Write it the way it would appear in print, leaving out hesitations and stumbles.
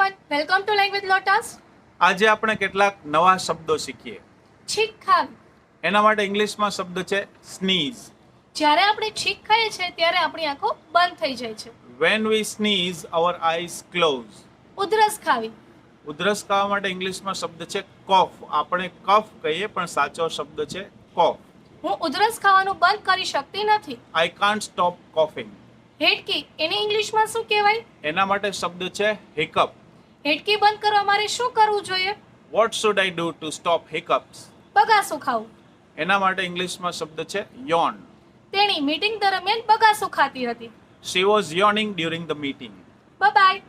everyone, welcome to Language Lotus. આજે આપણે કેટલાક નવા શબ્દો શીખીએ. છીંક ખાવી. એના માટે ઇંગ્લિશમાં શબ્દ છે સ્નીઝ. જ્યારે આપણે છીંક ખાઈએ છીએ ત્યારે આપણી આંખો બંધ થઈ જાય છે. When we sneeze, our eyes close. ઉધરસ ખાવી. ઉધરસ ખાવા માટે ઇંગ્લિશમાં શબ્દ છે cough. આપણે કફ કહીએ પણ સાચો શબ્દ છે cough. હું ઉધરસ ખાવાનું બંધ કરી શકતી નથી. I can't stop coughing. હેડકી, એને ઇંગ્લિશમાં શું કહેવાય? એના માટે શબ્દ છે hiccup. હેડકી બંધ કરવા મારે શું કરવું જોઈએ? What should I do to stop hiccups? બગાસું ખાવું. એના માટે ઇંગ્લિશમાં શબ્દ છે yawn. તેણી મીટિંગ દરમિયાન બગાસું ખાતી હતી. She was yawning during the meeting. Bye bye.